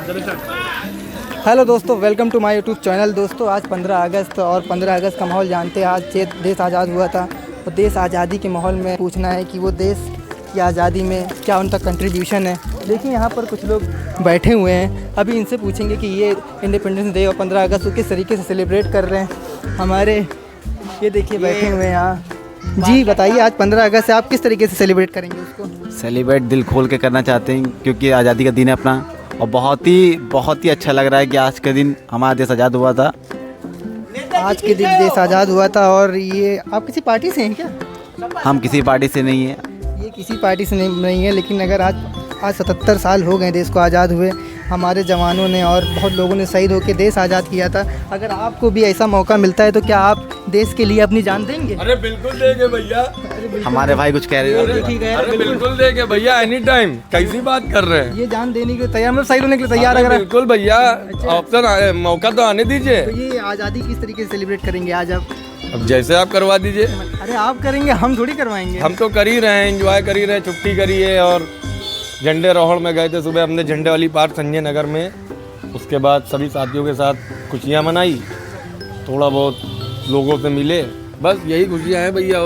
Hello दोस्तों, welcome to my YouTube channel. दोस्तों आज 15 अगस्त और 15 अगस्त का माहौल जानते हैं। आज देश आज़ाद हुआ था और देश आज़ादी के माहौल में पूछना है कि वो देश की आज़ादी में क्या उनका कंट्रीब्यूशन है। देखिए यहाँ पर कुछ लोग बैठे हुए हैं, अभी इनसे पूछेंगे कि ये इंडिपेंडेंस डे और 15 अगस्त को किस तरीके से सेलिब्रेट कर रहे हैं। हमारे ये देखिए बैठे हुए हैं यहाँ। जी बताइए, आज 15 अगस्त से आप किस तरीके से सेलिब्रेट करेंगे उसको? सेलिब्रेट दिल खोल के करना चाहते हैं क्योंकि आज़ादी का दिन है अपना, और बहुत ही अच्छा लग रहा है कि आज के दिन हमारा देश आज़ाद हुआ था। आज के दिन देश आज़ाद हुआ था। और ये आप किसी पार्टी से हैं क्या? हम किसी पार्टी से नहीं हैं। ये किसी पार्टी से नहीं है, लेकिन अगर आज 77 साल हो गए देश को आज़ाद हुए। हमारे जवानों ने और बहुत लोगों ने शहीद होकर देश आज़ाद किया था। अगर आपको भी ऐसा मौका मिलता है तो क्या आप देश के लिए अपनी जान देंगे? अरे बिल्कुल देंगे भैया। हमारे भाई कुछ कह रहे हैं। अरे बिल्कुल देंगे भैया, एनी टाइम। कैसी बात कर रहे हैं? ये जान देने के लिए तैयार, मतलब शहीद होने के लिए तैयार? अगर बिल्कुल भैया, ऑप्शन मौका तो आने दीजिए। तो ये आज़ादी किस तरीके से सेलिब्रेट करेंगे आज आप? अब जैसे आप करवा दीजिए। अरे आप करेंगे, हम थोड़ी करवाएंगे। हम तो कर ही रहे हैं, एंजॉय कर ही रहे हैं, छुट्टी करी है। और झंडे रोहड़ में गए थे सुबह, हमने झंडे वाली पार्क संजय नगर में। उसके बाद सभी साथियों के साथ खुशियाँ मनाई, थोड़ा बहुत लोगों से मिले, बस यही खुशियाँ हैं भैया।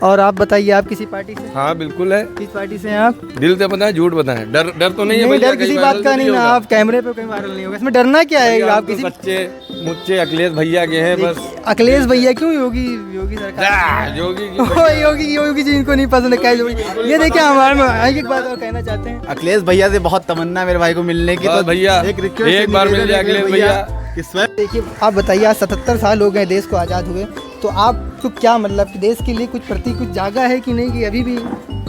और आप बताइए, आप किसी पार्टी से? हाँ बिल्कुल है। किस पार्टी से हैं आप? दिल से बताएं, झूठ बताएं, डर तो नहीं है भैया? डर किसी बात का नहीं ना, आप कैमरे पे कहीं वायरल नहीं होगा, इसमें डरना क्या है? आप किसी बच्चे मुझे अखिलेश भैया के हैं बस। अखिलेश भैया क्यों? योगी सरकार। योगी जी इनको नहीं पसंद है क्या? ये देखिए हमारे एक बात और कहना चाहते हैं, अखिलेश भैया से बहुत तमन्ना है मेरे भाई को मिलने की। तो भैया एक बार मिल जाए अखिलेश भैया। देखिए आप बताइए, आज 77 साल हो गए देश को आज़ाद हुए, तो आपको क्या मतलब कि देश के लिए कुछ जागा है कि नहीं, कि अभी भी?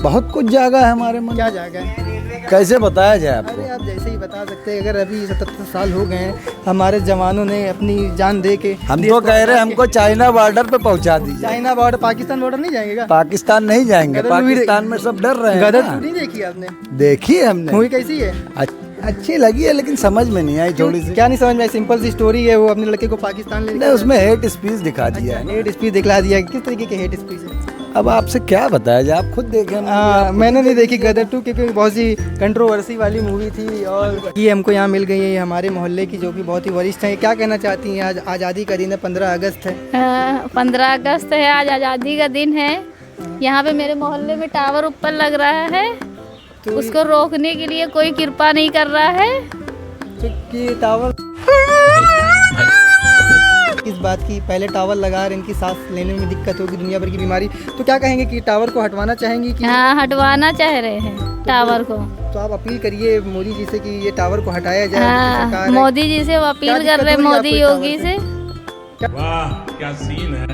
बहुत कुछ जागा है हमारे मन। क्या जागा है? कैसे बताया जाए आपको? अरे आप जैसे ही बता सकते हैं। अगर अभी 77 साल हो गए हैं, हमारे जवानों ने अपनी जान दे के हम तो कह रहे हैं हमको चाइना बॉर्डर पे पहुंचा दीजिए। चाइना बॉर्डर, पाकिस्तान बॉर्डर नहीं जाएंगे? पाकिस्तान नहीं जाएंगे, पाकिस्तान में सब डर रहे हैं। गदर 2 नहीं देखी आपने? देखी है हमने। मूवी कैसी है? अच्छी लगी है, लेकिन समझ में नहीं आई थोड़ी सी। क्या नहीं समझ में आई? सिंपल सी स्टोरी है, वो अपने लड़के को पाकिस्तान ले नहीं, उसमें हेट स्पीच दिखा दिया है। हेट स्पीच दिखला दिया। किस तरीके के हेट स्पीच है? अब आपसे क्या बताया जाए, आप खुद देखें। मैंने नहीं देखी गदर 2, क्योंकि बहुत सी कंट्रोवर्सी वाली मूवी थी। और ये हमको यहाँ मिल गई है हमारे मोहल्ले की, जो कि बहुत ही वरिष्ठ हैं। क्या कहना चाहती हैं? आज आज़ादी का दिन है, 15 अगस्त है। 15 अगस्त है, आज आज़ादी का दिन है। यहाँ पे मेरे मोहल्ले में टावर ऊपर लग रहा है, तो उसको रोकने के लिए कोई कृपा नहीं कर रहा है। कि टावर किस बात की? पहले टावर लगा रहे, इनकी सांस लेने में दिक्कत होगी, दुनिया भर की बीमारी। तो क्या कहेंगे कि टावर को हटवाना चाहेंगी कि? हाँ, हटवाना चाह रहे हैं टावर को। तो आप अपील करिए मोदी जी से कि ये टावर को हटाया जाए। हाँ, मोदी जी से वो अपील कर रहे हैं, मोदी योगी से। वाह क्या सीन है,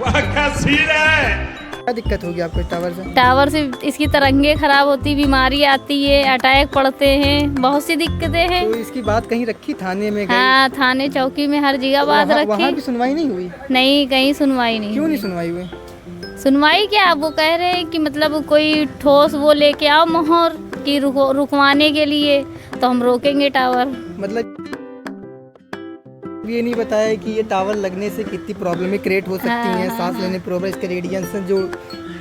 वाह क्या सीन है। क्या दिक्कत होगी आपको टावर से? टावर से इसकी तरंगे खराब होती, बीमारी आती है, अटैक पड़ते हैं, बहुत सी दिक्कतें हैं। तो इसकी बात कहीं रखी थाने में? हाँ, थाने चौकी में हर जगह बात रखी। वहाँ भी सुनवाई नहीं हुई? नहीं, कहीं सुनवाई नहीं। क्यों नहीं सुनवाई हुई? सुनवाई क्या, वो कह रहे हैं कि मतलब कोई ठोस वो लेके आओ मोहर की रुकवाने के लिए, तो हम रोकेंगे टावर। मतलब ये नहीं बताया कि ये टावर लगने से कितनी प्रॉब्लम क्रिएट हो सकती हैं। सांस लेने प्रॉब्लम, इसके रेडिएशन जो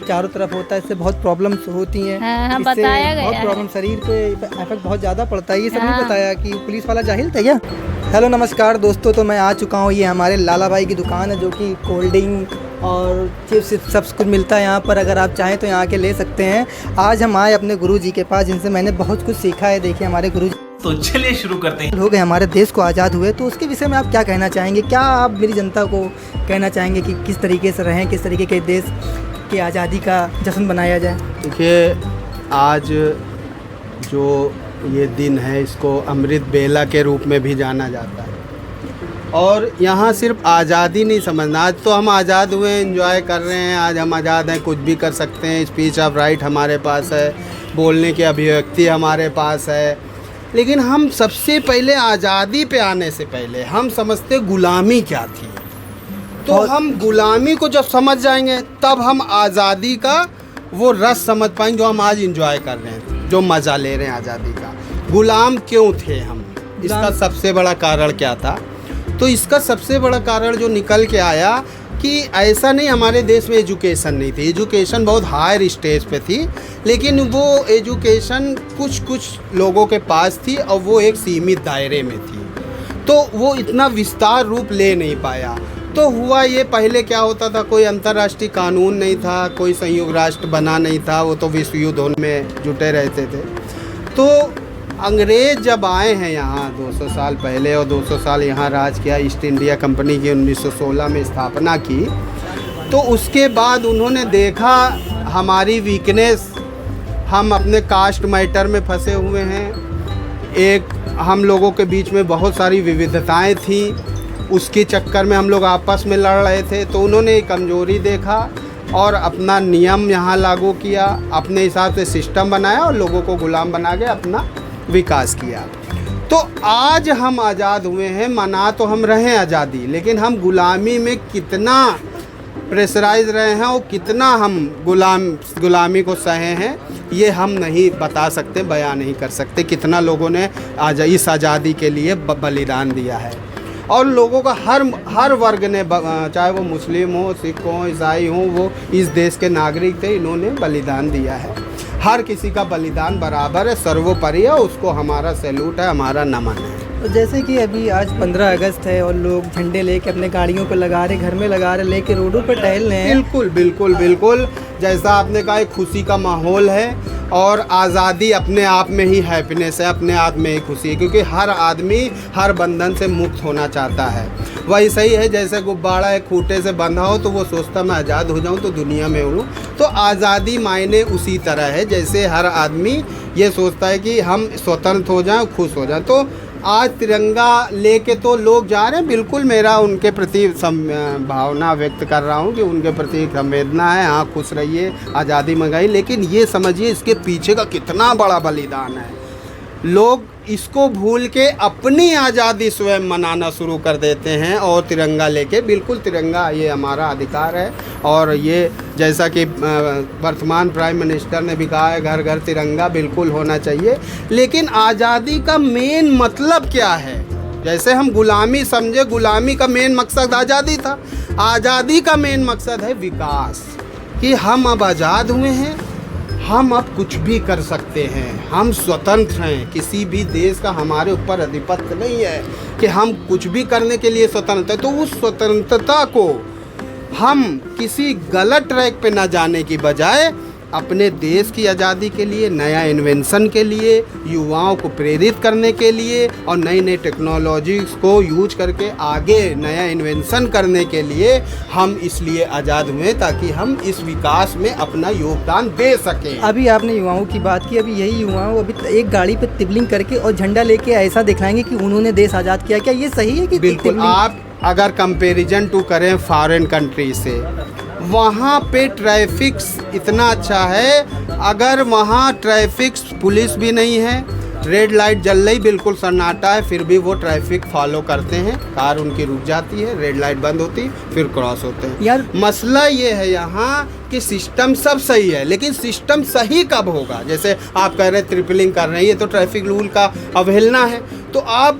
चारों तरफ होता है, इससे बहुत प्रॉब्लम्स होती हैं। हाँ, बताया गया बहुत प्रॉब्लम, शरीर पे इफेक्ट बहुत ज़्यादा पड़ता है। ये सब नहीं बताया कि पुलिस वाला जाहिल था क्या? हेलो नमस्कार दोस्तों, तो मैं आ चुका हूँ। ये हमारे लाला भाई की दुकान है, जो कि कोल्ड ड्रिंक और चिप्स सब कुछ मिलता है यहाँ पर। अगर आप चाहें तो यहाँ आके ले सकते हैं। आज हम आए अपने गुरु जी के पास, जिनसे मैंने बहुत कुछ सीखा है। देखिए हमारे गुरु जी, तो चलिए शुरू करते हैं। हो गए हमारे देश को आज़ाद हुए, तो उसके विषय में आप क्या कहना चाहेंगे? क्या आप मेरी जनता को कहना चाहेंगे कि किस तरीके से रहें, किस तरीके के देश की आज़ादी का जश्न बनाया जाए? देखिए, आज जो ये दिन है, इसको अमृत बेला के रूप में भी जाना जाता है। और यहाँ सिर्फ आज़ादी नहीं समझना, आज तो हम आज़ाद हुए, एंजॉय कर रहे हैं। आज हम आज़ाद हैं, कुछ भी कर सकते हैं, स्पीच ऑफ राइट हमारे पास है, बोलने की अभिव्यक्ति हमारे पास है। लेकिन हम सबसे पहले आज़ादी पे आने से पहले हम समझते गुलामी क्या थी। तो हम गुलामी को जब समझ जाएंगे, तब हम आज़ादी का वो रस समझ पाएंगे जो हम आज एंजॉय कर रहे हैं, जो मज़ा ले रहे हैं आज़ादी का। गुलाम क्यों थे हम? इसका सबसे बड़ा कारण क्या था? तो इसका सबसे बड़ा कारण जो निकल के आया कि ऐसा नहीं हमारे देश में एजुकेशन नहीं थी, एजुकेशन बहुत हायर स्टेज पे थी, लेकिन वो एजुकेशन कुछ लोगों के पास थी और वो एक सीमित दायरे में थी, तो वो इतना विस्तार रूप ले नहीं पाया। तो हुआ ये, पहले क्या होता था, कोई अंतर्राष्ट्रीय कानून नहीं था, कोई संयुक्त राष्ट्र बना नहीं था, वो तो विश्व युद्ध में जुटे रहते थे। तो अंग्रेज़ जब आए हैं यहाँ 200 साल पहले और 200 साल यहाँ राज किया, ईस्ट इंडिया कंपनी की 1916 में स्थापना की, तो उसके बाद उन्होंने देखा हमारी वीकनेस, हम अपने कास्ट मैटर में फंसे हुए हैं, एक हम लोगों के बीच में बहुत सारी विविधताएं थी, उसके चक्कर में हम लोग आपस में लड़ रहे थे। तो उन्होंने एक कमजोरी देखा और अपना नियम यहाँ लागू किया, अपने हिसाब से सिस्टम बनाया और लोगों को गुलाम बना के अपना विकास किया। तो आज हम आज़ाद हुए हैं, मना तो हम रहे आज़ादी, लेकिन हम गुलामी में कितना प्रेशराइज रहे हैं और कितना हम गुलामी को सहे हैं, ये हम नहीं बता सकते, बयान नहीं कर सकते। कितना लोगों ने आज इस आज़ादी के लिए बलिदान दिया है, और लोगों का हर वर्ग ने, चाहे वो मुस्लिम हो, सिख हो, ईसाई हो, वो इस देश के नागरिक थे, इन्होंने बलिदान दिया है। हर किसी का बलिदान बराबर है, सर्वोपरि है, उसको हमारा सैल्यूट है, हमारा नमन है। तो जैसे कि अभी आज 15 अगस्त है और लोग झंडे लेके अपने गाड़ियों पर लगा रहे, घर में लगा रहे, लेके रोडों पर टहल रहे हैं। बिल्कुल बिल्कुल बिल्कुल, जैसा आपने कहा, एक खुशी का माहौल है और आज़ादी अपने आप में ही हैप्पीनेस है, अपने आप में ही खुशी है, क्योंकि हर आदमी हर बंधन से मुक्त होना चाहता है। वही सही है, जैसे गुब्बारा एक खूंटे से बंधा हो तो वो सोचता मैं आज़ाद हो जाऊं तो दुनिया में उड़ूं। तो आज़ादी मायने उसी तरह है, जैसे हर आदमी ये सोचता है कि हम स्वतंत्र हो जाएं, खुश हो जाएं। तो आज तिरंगा लेके तो लोग जा रहे हैं, बिल्कुल मेरा उनके प्रति भावना व्यक्त कर रहा हूँ कि उनके प्रति संवेदना है। हाँ, खुश रहिए, आज़ादी मंगाई, लेकिन ये समझिए इसके पीछे का कितना बड़ा बलिदान है। लोग इसको भूल के अपनी आज़ादी स्वयं मनाना शुरू कर देते हैं और तिरंगा लेके, बिल्कुल तिरंगा ये हमारा अधिकार है, और ये जैसा कि वर्तमान प्राइम मिनिस्टर ने भी कहा है, घर घर तिरंगा बिल्कुल होना चाहिए। लेकिन आज़ादी का मेन मतलब क्या है? जैसे हम गुलामी समझे, गुलामी का मेन मकसद आज़ादी था, आज़ादी का मेन मकसद है विकास, कि हम अब आज़ाद हुए हैं, हम अब कुछ भी कर सकते हैं, हम स्वतंत्र हैं, किसी भी देश का हमारे ऊपर आधिपत्य नहीं है कि हम कुछ भी करने के लिए स्वतंत्र हैं। तो उस स्वतंत्रता को हम किसी गलत ट्रैक पे ना जाने की बजाय अपने देश की आज़ादी के लिए, नया इन्वेंशन के लिए, युवाओं को प्रेरित करने के लिए और नई नई टेक्नोलॉजीज़ को यूज करके आगे नया इन्वेंशन करने के लिए हम इसलिए आज़ाद हुए, ताकि हम इस विकास में अपना योगदान दे सकें। अभी आपने युवाओं की बात की, अभी यही युवाओं अभी एक गाड़ी पे तिबलिंग करके और झंडा लेके ऐसा दिखलाएंगे कि उन्होंने देश आज़ाद किया। क्या ये सही है? कि बिल्कुल, आप अगर कंपैरिजन टू करें फॉरेन कंट्री से, वहाँ पे ट्रैफिक इतना अच्छा है, अगर वहाँ ट्रैफिक पुलिस भी नहीं है, रेड लाइट जल रही, बिल्कुल सन्नाटा है, फिर भी वो ट्रैफिक फॉलो करते हैं, कार उनकी रुक जाती है, रेड लाइट बंद होती, फिर क्रॉस होते हैं। यार मसला ये है यहाँ कि सिस्टम सब सही है, लेकिन सिस्टम सही कब होगा? जैसे आप कह रहे हैं ट्रिपलिंग कर रहे हैं, ये तो ट्रैफिक रूल का अवहेलना है। तो आप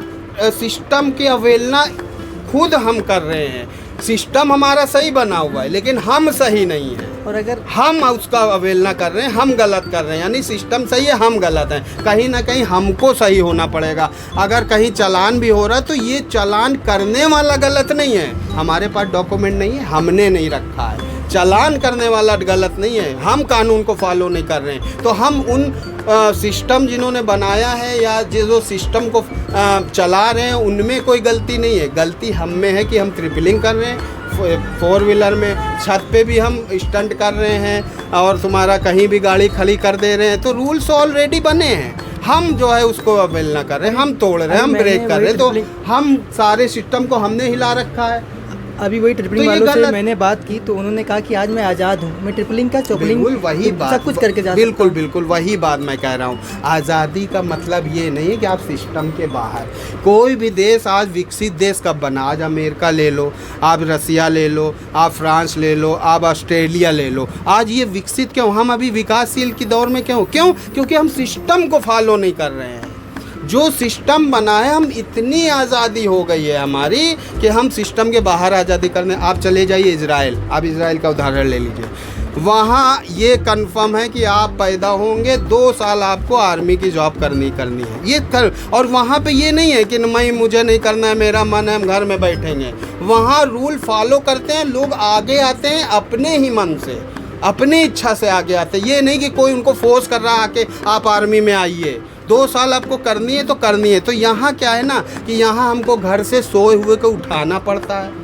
सिस्टम की अवहेलना खुद हम कर रहे हैं। सिस्टम हमारा सही बना हुआ है, लेकिन हम सही नहीं है, और अगर हम उसका अवहेलना कर रहे हैं, हम गलत कर रहे हैं। यानी सिस्टम सही है, हम गलत हैं। कहीं ना कहीं हमको सही होना पड़ेगा। अगर कहीं चालान भी हो रहा है तो ये चालान करने वाला गलत नहीं है, हमारे पास डॉक्यूमेंट नहीं है, हमने नहीं रखा है। चालान करने वाला गलत नहीं है, हम कानून को फॉलो नहीं कर रहे हैं। तो हम उन सिस्टम जिन्होंने बनाया है या जो सिस्टम को चला रहे हैं उनमें कोई गलती नहीं है। गलती हम में है कि हम ट्रिपलिंग कर रहे हैं, 4 व्हीलर में छत पे भी हम स्टंट कर रहे हैं और तुम्हारा कहीं भी गाड़ी खड़ी कर दे रहे हैं। तो रूल्स ऑलरेडी बने हैं, हम जो है उसको अवहेलना कर रहे हैं, हम तोड़ रहे हैं, हम ब्रेक कर रहे हैं। तो हम सारे सिस्टम को हमने हिला रखा है। अभी वही ट्रिपलिंग वालों से मैंने बात की तो उन्होंने कहा कि आज मैं आज़ाद हूँ, मैं ट्रिपलिंग का चौपलिंग वही बात, सब कुछ करके जा बिल्कुल बिल्कुल वही बात मैं कह रहा हूँ। आज़ादी का मतलब ये नहीं है कि आप सिस्टम के बाहर। कोई भी देश आज विकसित देश कब बना? आज अमेरिका ले लो, आप रसिया ले लो, आप फ्रांस ले लो, आप ऑस्ट्रेलिया ले लो। आज ये विकसित क्यों? हम अभी विकासशील के दौर में क्यों? क्योंकि हम सिस्टम को फॉलो नहीं कर रहे हैं। जो सिस्टम बना है, हम इतनी आज़ादी हो गई है हमारी कि हम सिस्टम के बाहर आज़ादी करने। आप चले जाइए इजराइल, आप इजराइल का उदाहरण ले लीजिए। वहाँ ये कंफर्म है कि आप पैदा होंगे 2 साल आपको आर्मी की जॉब करनी है, ये कर। और वहाँ पे ये नहीं है कि मुझे नहीं करना है, मेरा मन है, हम घर में बैठेंगे। वहाँ रूल फॉलो करते हैं, लोग आगे आते हैं अपने ही मन से, अपनी इच्छा से आगे आते हैं। ये नहीं कि कोई उनको फोर्स कर रहा है कि आप आर्मी में आइए, 2 साल आपको करनी है तो करनी है। तो यहाँ क्या है ना कि यहाँ हमको घर से सोए हुए को उठाना पड़ता है।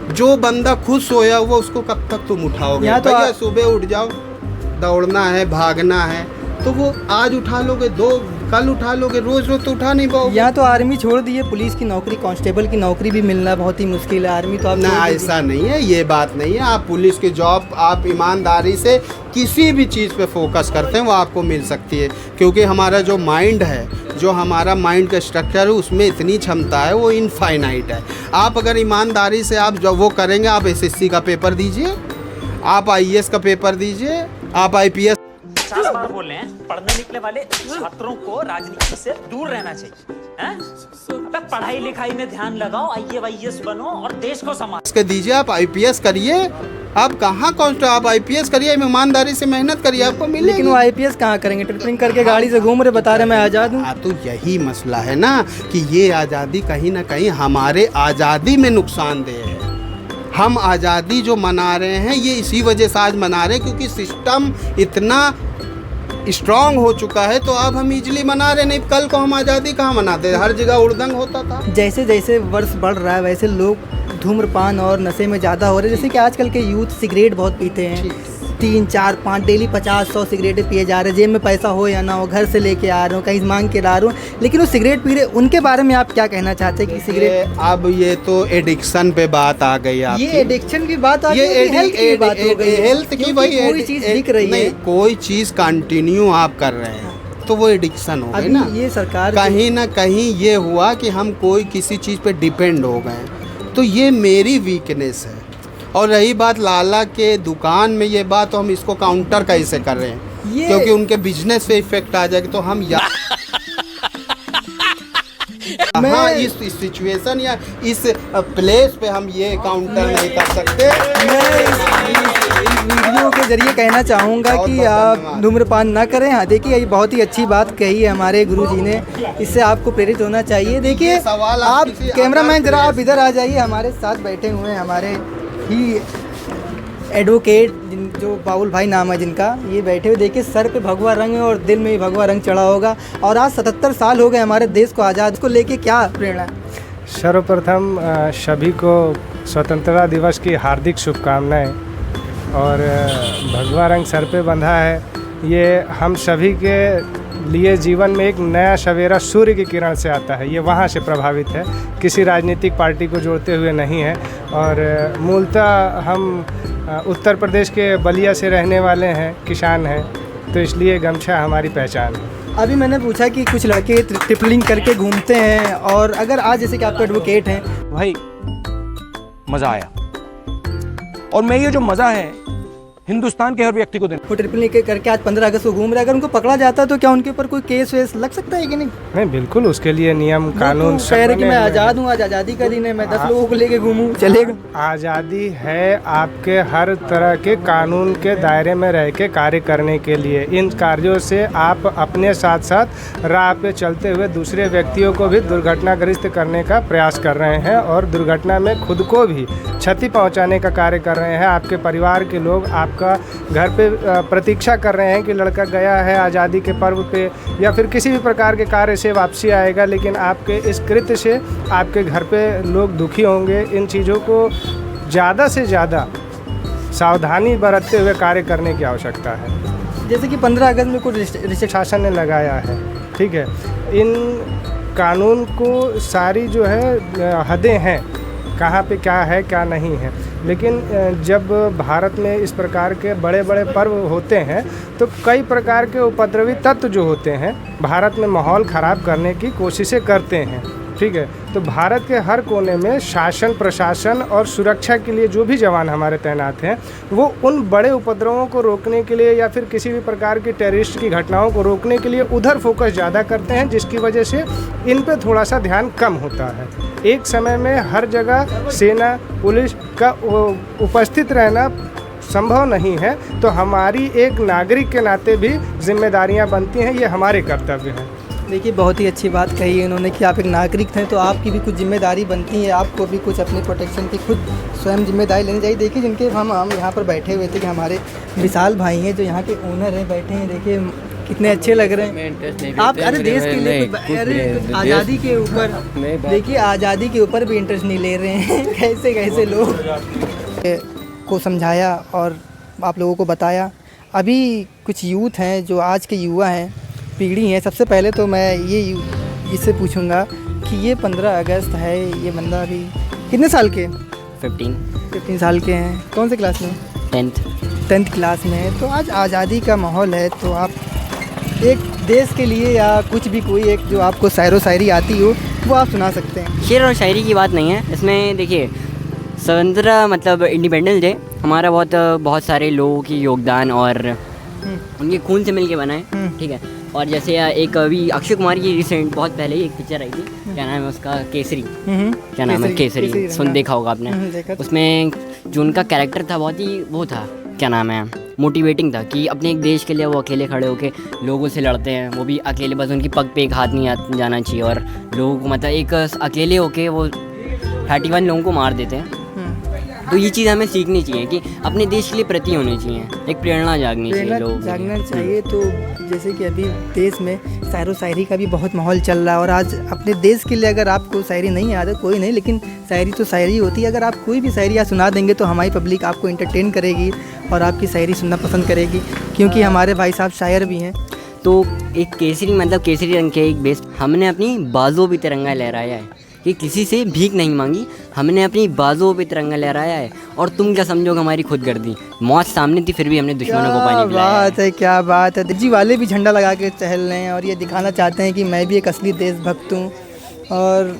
जो बंदा खुद सोया हुआ उसको कब तक तुम उठाओगे? यहाँ तो भैया सुबह उठ जाओ, दौड़ना है, भागना है, तो वो आज उठा लोगे, कल उठा लोगे, रोज रोज तो उठा नहीं पाओगे। यहाँ तो आर्मी छोड़ दिए, पुलिस की नौकरी, कांस्टेबल की नौकरी भी मिलना बहुत ही मुश्किल है। आर्मी तो आप ना, ऐसा नहीं है, ये बात नहीं है। आप पुलिस की जॉब आप ईमानदारी से किसी भी चीज़ पे फोकस करते हैं वो आपको मिल सकती है, क्योंकि हमारा जो माइंड है, जो हमारा माइंड का स्ट्रक्चर है, उसमें इतनी क्षमता है, वो इनफाइनाइट है। आप अगर ईमानदारी से आप जो वो करेंगे, आप एसएससी का पेपर दीजिए, आप आईएएस का पेपर दीजिए, आप आईपीएस। 50 बार बोल रहे हैं, पढ़ने निकले वाले छात्रों को राजनीति से दूर रहना चाहिए, हैं? अबे पढ़ाई लिखाई में ध्यान लगाओ, आईएएस बनो और देश को संभालो। के दीजिए, आप आईपीएस करिए। आप कहाँ आप आईपीएस करिए, ईमानदारी से मेहनत करिए, आपको मिलेगी। लेकिन वो आईपीएस कहाँ करेंगे? ट्रिपलिंग करके गाड़ी से घूम रहे, बता रहे मैं आज़ाद हूँ। तो यही मसला है ना कि ये आज़ादी कहीं ना कहीं हमारे आज़ादी में नुकसानदेह है। हम आज़ादी जो मना रहे हैं ये इसी वजह से आज मना रहे हैं क्योंकि सिस्टम इतना स्ट्रांग हो चुका है, तो अब हम इजली मना रहे। नहीं कल को हम आज़ादी कहाँ मनाते? हर जगह उड़दंग होता था। जैसे जैसे वर्ष बढ़ रहा है वैसे लोग धूम्रपान और नशे में ज़्यादा हो रहे हैं। जैसे कि आजकल के यूथ सिगरेट बहुत पीते हैं, 3, 4, 5 डेली 50-100 सिगरेटें पिए जा रहे हैं। जेब में पैसा हो या ना हो, घर से लेके आ रहे हो, कहीं मांग के ला रहे हो, लेकिन वो सिगरेट पी रहे। उनके बारे में आप क्या कहना चाहते हैं कि सिगरेट? अब ये तो एडिक्शन पे बात आ गई आपकी। ये एडिक्शन की बात आ गई, हेल्थ की बात हो गई। हेल्थ की वही कोई चीज़ दिख रही है, कोई चीज़ कंटिन्यू आप कर रहे हैं तो वो एडिक्शन हो गई ना। ये सरकार कहीं ना कहीं ये हुआ कि हम कोई किसी चीज़ पे डिपेंड हो गए, तो ये मेरी वीकनेस है। और रही बात लाला के दुकान में, ये बात तो हम इसको काउंटर कैसे कर रहे हैं, क्योंकि उनके बिजनेस पे इफेक्ट आ जाएगा। तो हम हाँ, इस सिचुएशन या इस प्लेस पे हम ये काउंटर नहीं कर सकते। मैं इस वीडियो के जरिए कहना चाहूँगा कि आप धूम्रपान ना करें। हाँ देखिए, ये बहुत ही अच्छी बात कही है हमारे गुरुजी ने, इससे आपको प्रेरित होना चाहिए। देखिए आप कैमरामैन जरा आप इधर आ जाइए, हमारे साथ बैठे हुए हैं हमारे ही एडवोकेट जो बाउल भाई नाम है जिनका, ये बैठे हुए। देखिए सर पे भगवा रंग है और दिल में भी भगवा रंग चढ़ा होगा। और आज 77 साल हो गए हमारे देश को आज़ाद को लेके, क्या प्रेरणा है? सर्वप्रथम सभी को स्वतंत्रता दिवस की हार्दिक शुभकामनाएं। और भगवा रंग सर पे बंधा है, ये हम सभी के लिए जीवन में एक नया सवेरा सूर्य की किरण से आता है। ये वहाँ से प्रभावित है, किसी राजनीतिक पार्टी को जोड़ते हुए नहीं है। और मूलतः हम उत्तर प्रदेश के बलिया से रहने वाले हैं, किसान हैं, तो इसलिए गमछा हमारी पहचान है। अभी मैंने पूछा कि कुछ लड़के ट्रिपलिंग करके घूमते हैं, और अगर आज जैसे कि आप तो एडवोकेट हैं भाई, मज़ा आया। और मैं ये जो मज़ा है हिंदुस्तान के हर व्यक्ति को देना। वो ट्रिपलिंग करके आज 15 अगस्त को घूम रहे, अगर उनको पकड़ा जाता तो क्या उनके ऊपर कोई केस वेस लग सकता है कि नहीं? नहीं, बिल्कुल उसके लिए नियम कानून कह रहे कि मैं आज़ाद हूँ, आज आज़ादी का दिन है, मैं 10 लोगों को लेके घूमूँ, चलेगा? आज़ादी है आपके हर तरह के कानून के दायरे में रह के कार्य करने के लिए। इन कार्यों से आप अपने साथ साथ राह पे चलते हुए दूसरे व्यक्तियों को भी दुर्घटनाग्रस्त करने का प्रयास कर रहे हैं, और दुर्घटना में खुद को भी क्षति पहुंचाने का कार्य कर रहे हैं। आपके परिवार के लोग आपका घर पे प्रतीक्षा कर रहे हैं कि लड़का गया है आज़ादी के पर्व पे या फिर किसी भी प्रकार के कार्य से वापसी आएगा, लेकिन आपके इस कृत्य से आपके घर पे लोग दुखी होंगे। इन चीज़ों को ज़्यादा से ज़्यादा सावधानी बरतते हुए कार्य करने की आवश्यकता है। जैसे कि 15 अगस्त में कुछ रिस्ट्रिक्शन शासन ने लगाया है, ठीक है, इन कानून को सारी जो है हदें हैं, कहाँ पे क्या है क्या नहीं है। लेकिन जब भारत में इस प्रकार के बड़े बड़े पर्व होते हैं तो कई प्रकार के उपद्रवी तत्व जो होते हैं भारत में माहौल ख़राब करने की कोशिशें करते हैं। ठीक है। तो भारत के हर कोने में शासन प्रशासन और सुरक्षा के लिए जो भी जवान हमारे तैनात हैं, वो उन बड़े उपद्रवों को रोकने के लिए या फिर किसी भी प्रकार की टेररिस्ट की घटनाओं को रोकने के लिए उधर फोकस ज़्यादा करते हैं, जिसकी वजह से इन पे थोड़ा सा ध्यान कम होता है। एक समय में हर जगह सेना पुलिस का उपस्थित रहना संभव नहीं है, तो हमारी एक नागरिक के नाते भी जिम्मेदारियां बनती हैं, ये हमारे कर्तव्य हैं। देखिए, बहुत ही अच्छी बात कही है इन्होंने कि आप एक नागरिक हैं तो आपकी भी कुछ जिम्मेदारी बनती है, आपको भी कुछ अपनी प्रोटेक्शन की खुद स्वयं जिम्मेदारी लेनी चाहिए। देखिए, जिनके हम यहाँ पर बैठे हुए थे कि हमारे विशाल भाई हैं जो यहाँ के ओनर हैं, बैठे हैं, देखिए कितने अच्छे लग रहे हैं आप। अरे देश के लिए अरे आज़ादी के ऊपर देखिए, आज़ादी के ऊपर भी इंटरेस्ट नहीं ले रहे हैं कैसे कैसे लोग को समझाया और आप लोगों को बताया। अभी कुछ यूथ हैं जो आज के युवा हैं, पीढ़ी है। सबसे पहले तो मैं ये इससे पूछूंगा कि ये 15 अगस्त है, ये बंदा अभी कितने साल के? 15 साल के हैं। कौन से क्लास में? 10th क्लास में है। तो आज आज़ादी का माहौल है, तो आप एक देश के लिए या कुछ भी कोई एक जो आपको शायरो शायरी आती हो वो आप सुना सकते हैं। शेर और शायरी की बात नहीं है इसमें। देखिए, स्वतंत्रता मतलब इंडिपेंडेंस डे हमारा बहुत सारे लोगों की योगदान और उनके खून से मिलके बना है, ठीक है। और जैसे एक अभी अक्षय कुमार की रिसेंट बहुत पहले ही एक पिक्चर आई थी, क्या नाम है उसका, केसरी, क्या नाम है, केसरी सुन देखा होगा आपने। उसमें जो उनका कैरेक्टर था बहुत ही वो था, क्या नाम है, मोटिवेटिंग था कि अपने एक देश के लिए वो अकेले खड़े होके लोगों से लड़ते हैं, वो भी अकेले, बस उनकी पग पे एक हाथ नहीं जाना चाहिए और लोगों को मतलब एक अकेले होके वो 31 लोगों को मार देते हैं। तो ये चीज़ हमें सीखनी चाहिए कि अपने देश के लिए प्रति होनी चाहिए, एक प्रेरणा जागनी चाहिए, लोग जागना चाहिए। तो जैसे कि अभी देश में शायरो शायरी का भी बहुत माहौल चल रहा है और आज अपने देश के लिए अगर आपको शायरी नहीं आता कोई नहीं, लेकिन शायरी तो शायरी होती है। अगर आप कोई भी शायरी आज सुना देंगे तो हमारी पब्लिक आपको एंटरटेन करेगी और आपकी शायरी सुनना पसंद करेगी, क्योंकि हमारे भाई साहब शायर भी हैं। तो एक केसरी मतलब केसरी रंग के एक बेस, हमने अपनी बाजुओं पे तिरंगा लहराया है कि किसी से भीख नहीं मांगी, हमने अपनी बाजुओं पे तिरंगा लहराया है। और तुम क्या समझोगे हमारी खुदगर्दी, मौत सामने थी फिर भी हमने दुश्मनों को पानी पिलाया। बात है, क्या बात है। जी वाले भी झंडा लगा के टहल रहे हैं और ये दिखाना चाहते हैं कि मैं भी एक असली देशभक्त हूँ। और